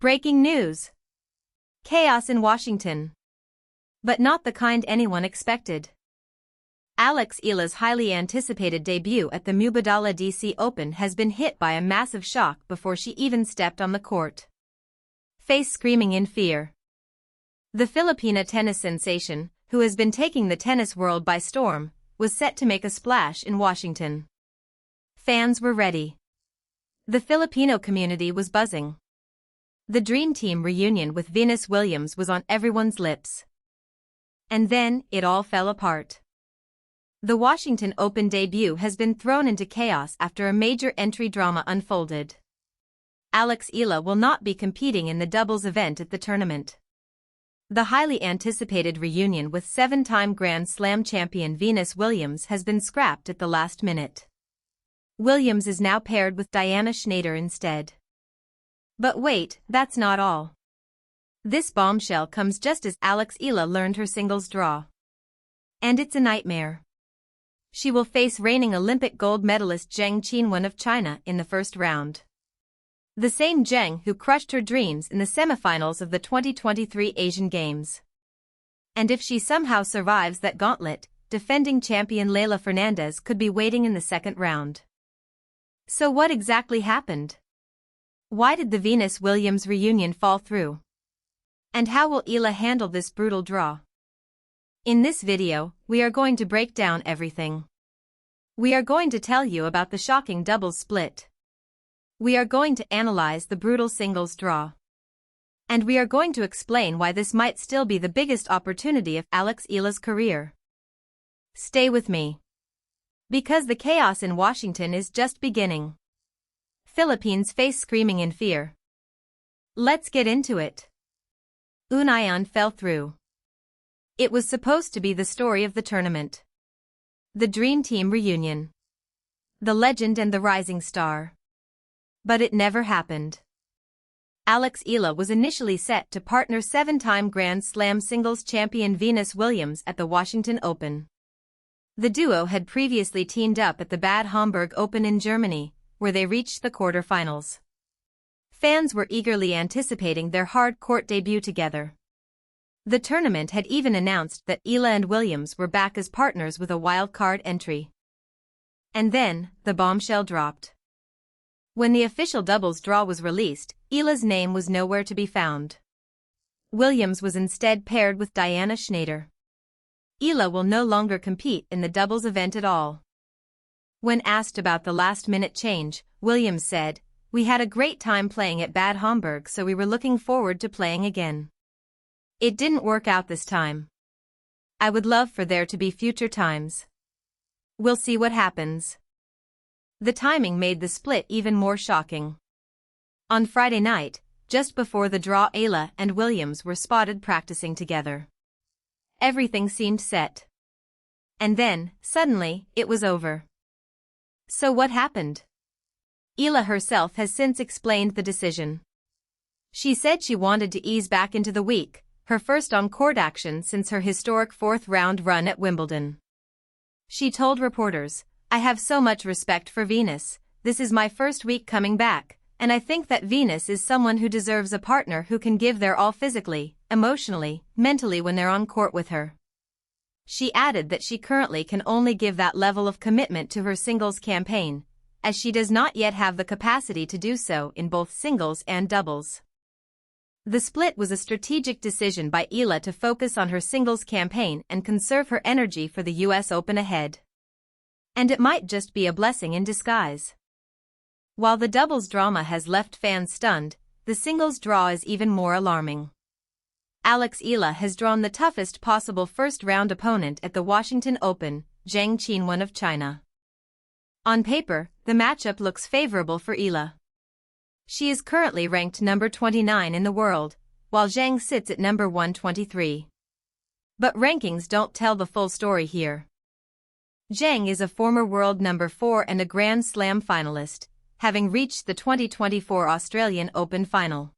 Breaking news. Chaos in Washington. But not the kind anyone expected. Alex Eala's highly anticipated debut at the Mubadala DC Open has been hit by a massive shock before she even stepped on the court. Face screaming in fear. The Filipina tennis sensation, who has been taking the tennis world by storm, was set to make a splash in Washington. Fans were ready. The Filipino community was buzzing. The Dream Team reunion with Venus Williams was on everyone's lips. And then, it all fell apart. The Washington Open debut has been thrown into chaos after a major entry drama unfolded. Alex Eala will not be competing in the doubles event at the tournament. The highly anticipated reunion with seven-time Grand Slam champion Venus Williams has been scrapped at the last minute. Williams is now paired with Diana Shnaider instead. But wait, that's not all. This bombshell comes just as Alex Eala learned her singles draw. And it's a nightmare. She will face reigning Olympic gold medalist Zheng Qinwen of China in the first round. The same Zheng who crushed her dreams in the semifinals of the 2023 Asian Games. And if she somehow survives that gauntlet, defending champion Leylah Fernandez could be waiting in the second round. So what exactly happened? Why did the Venus-Williams reunion fall through? And how will Eala handle this brutal draw? In this video, we are going to break down everything. We are going to tell you about the shocking doubles split. We are going to analyze the brutal singles draw. And we are going to explain why this might still be the biggest opportunity of Alex Eala's career. Stay with me. Because the chaos in Washington is just beginning. Philippines face screaming in fear. Let's get into it. Union fell through. It was supposed to be the story of the tournament. The Dream Team reunion. The legend and the rising star. But it never happened. Alex Eala was initially set to partner seven-time Grand Slam singles champion Venus Williams at the Washington Open. The duo had previously teamed up at the Bad Homburg Open in Germany, where they reached the quarterfinals. Fans were eagerly anticipating their hard-court debut together. The tournament had even announced that Eala and Williams were back as partners with a wild-card entry. And then, the bombshell dropped. When the official doubles draw was released, Eala's name was nowhere to be found. Williams was instead paired with Diana Shnaider. Eala will no longer compete in the doubles event at all. When asked about the last-minute change, Williams said, "We had a great time playing at Bad Homburg, so we were looking forward to playing again. It didn't work out this time. I would love for there to be future times. We'll see what happens." The timing made the split even more shocking. On Friday night, just before the draw, Eala and Williams were spotted practicing together. Everything seemed set. And then, suddenly, it was over. So what happened? Eala herself has since explained the decision. She said she wanted to ease back into the week, her first on-court action since her historic fourth-round run at Wimbledon. She told reporters, "I have so much respect for Venus, this is my first week coming back, and I think that Venus is someone who deserves a partner who can give their all physically, emotionally, mentally when they're on court with her." She added that she currently can only give that level of commitment to her singles campaign, as she does not yet have the capacity to do so in both singles and doubles. The split was a strategic decision by Eala to focus on her singles campaign and conserve her energy for the US Open ahead. And it might just be a blessing in disguise. While the doubles drama has left fans stunned, the singles draw is even more alarming. Alex Eala has drawn the toughest possible first-round opponent at the Washington Open, Zheng Qinwen of China. On paper, the matchup looks favorable for Eala. She is currently ranked number 29 in the world, while Zheng sits at number 123. But rankings don't tell the full story here. Zheng is a former world number 4 and a Grand Slam finalist, having reached the 2024 Australian Open final.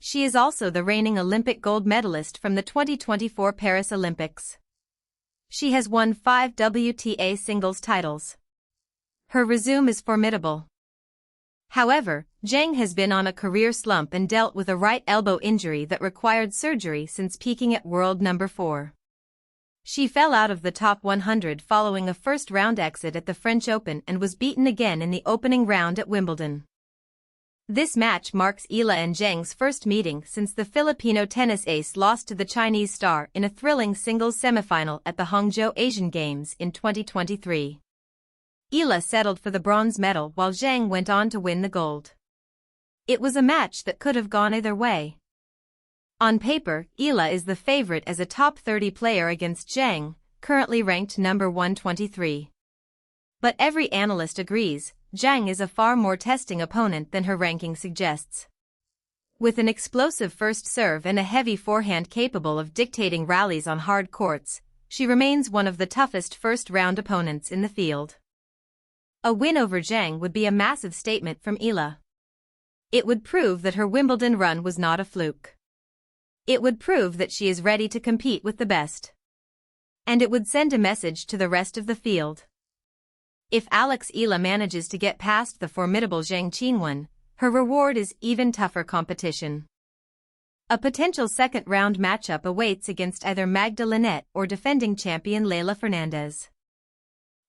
She is also the reigning Olympic gold medalist from the 2024 Paris Olympics. She has won 5 WTA singles titles. Her resume is formidable. However, Zheng has been on a career slump and dealt with a right elbow injury that required surgery since peaking at world number 4. She fell out of the top 100 following a first-round exit at the French Open and was beaten again in the opening round at Wimbledon. This match marks Eala and Zheng's first meeting since the Filipino tennis ace lost to the Chinese star in a thrilling singles semifinal at the Hangzhou Asian Games in 2023. Eala settled for the bronze medal while Zheng went on to win the gold. It was a match that could have gone either way. On paper, Eala is the favorite as a top 30 player against Zheng, currently ranked number 123. But every analyst agrees, Zheng is a far more testing opponent than her ranking suggests. With an explosive first serve and a heavy forehand capable of dictating rallies on hard courts, she remains one of the toughest first-round opponents in the field. A win over Zheng would be a massive statement from Eala. It would prove that her Wimbledon run was not a fluke. It would prove that she is ready to compete with the best. And it would send a message to the rest of the field. If Alex Eala manages to get past the formidable Zheng Qinwen, her reward is even tougher competition. A potential second-round matchup awaits against either Magdalena or defending champion Leylah Fernandez.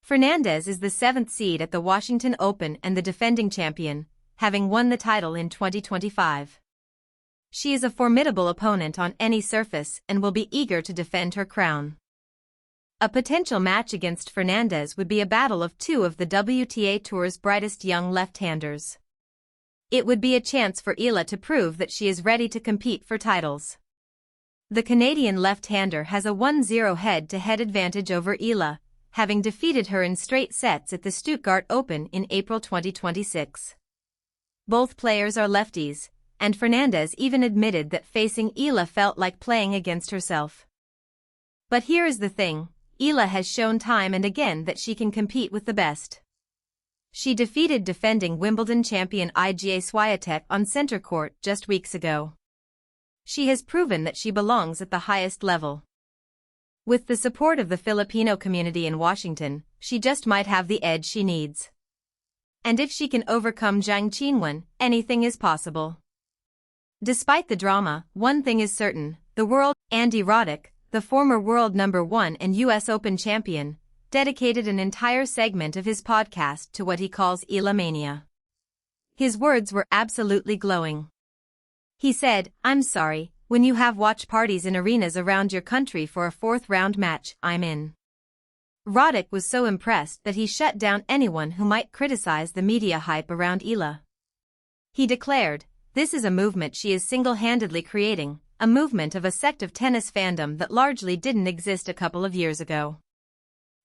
Fernandez is the 7th seed at the Washington Open and the defending champion, having won the title in 2025. She is a formidable opponent on any surface and will be eager to defend her crown. A potential match against Fernandez would be a battle of two of the WTA Tour's brightest young left-handers. It would be a chance for Eala to prove that she is ready to compete for titles. The Canadian left-hander has a 1-0 head-to-head advantage over Eala, having defeated her in straight sets at the Stuttgart Open in April 2026. Both players are lefties, and Fernandez even admitted that facing Eala felt like playing against herself. But here is the thing, Eala has shown time and again that she can compete with the best. She defeated defending Wimbledon champion Iga Swiatek on center court just weeks ago. She has proven that she belongs at the highest level. With the support of the Filipino community in Washington, she just might have the edge she needs. And if she can overcome Zheng Qinwen, anything is possible. Despite the drama, one thing is certain, the world, Roddick, the former world number 1 and US Open champion, dedicated an entire segment of his podcast to what he calls Eala-mania. His words were absolutely glowing. He said, "I'm sorry, when you have watch parties in arenas around your country for a 4th-round match, I'm in." Roddick was so impressed that he shut down anyone who might criticize the media hype around Eala. He declared, "This is a movement she is single-handedly creating, a movement of a sect of tennis fandom that largely didn't exist a couple of years ago.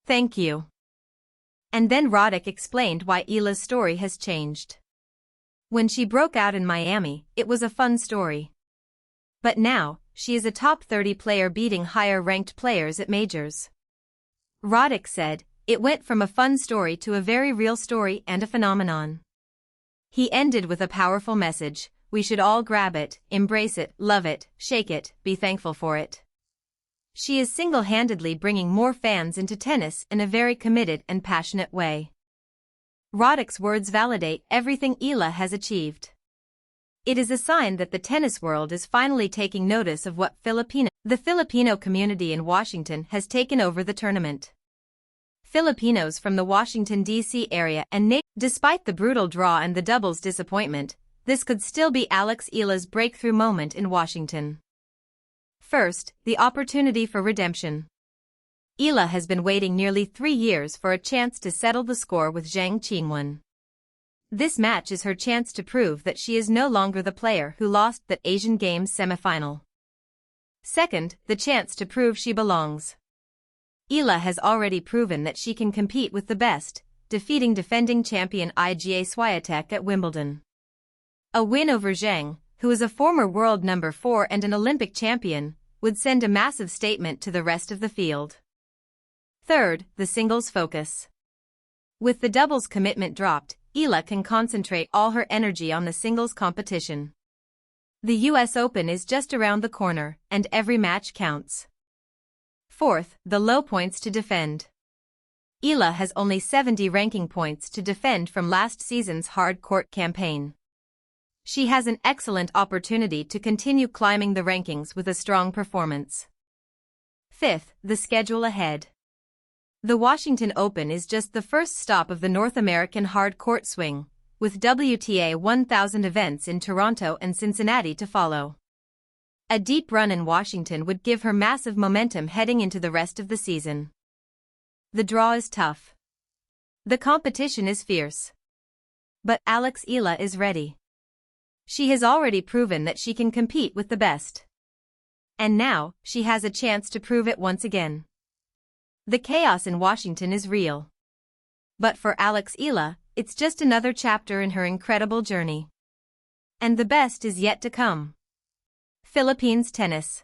Thank you." And then Roddick explained why Eala's story has changed. When she broke out in Miami, it was a fun story. But now, she is a top 30 player beating higher-ranked players at majors. Roddick said, "It went from a fun story to a very real story and a phenomenon." He ended with a powerful message: we should all grab it, embrace it, love it, shake it, be thankful for it. She is single-handedly bringing more fans into tennis in a very committed and passionate way. Roddick's words validate everything Eala has achieved. It is a sign that the tennis world is finally taking notice of what the Filipino community in Washington has taken over the tournament. Filipinos from the Washington, D.C. area and despite the brutal draw and the doubles disappointment, this could still be Alex Eala's breakthrough moment in Washington. First, the opportunity for redemption. Eala has been waiting nearly 3 years for a chance to settle the score with Zheng Qinwen. This match is her chance to prove that she is no longer the player who lost the Asian Games semifinal. Second, the chance to prove she belongs. Eala has already proven that she can compete with the best, defeating defending champion Iga Swiatek at Wimbledon. A win over Zheng, who is a former world number 4 and an Olympic champion, would send a massive statement to the rest of the field. Third, the singles focus. With the doubles commitment dropped, Eala can concentrate all her energy on the singles competition. The US Open is just around the corner, and every match counts. Fourth, the low points to defend. Eala has only 70 ranking points to defend from last season's hard court campaign. She has an excellent opportunity to continue climbing the rankings with a strong performance. Fifth, the schedule ahead. The Washington Open is just the first stop of the North American hard court swing, with WTA 1000 events in Toronto and Cincinnati to follow. A deep run in Washington would give her massive momentum heading into the rest of the season. The draw is tough. The competition is fierce. But Alex Eala is ready. She has already proven that she can compete with the best. And now, she has a chance to prove it once again. The chaos in Washington is real. But for Alex Eala, it's just another chapter in her incredible journey. And the best is yet to come. Philippines tennis.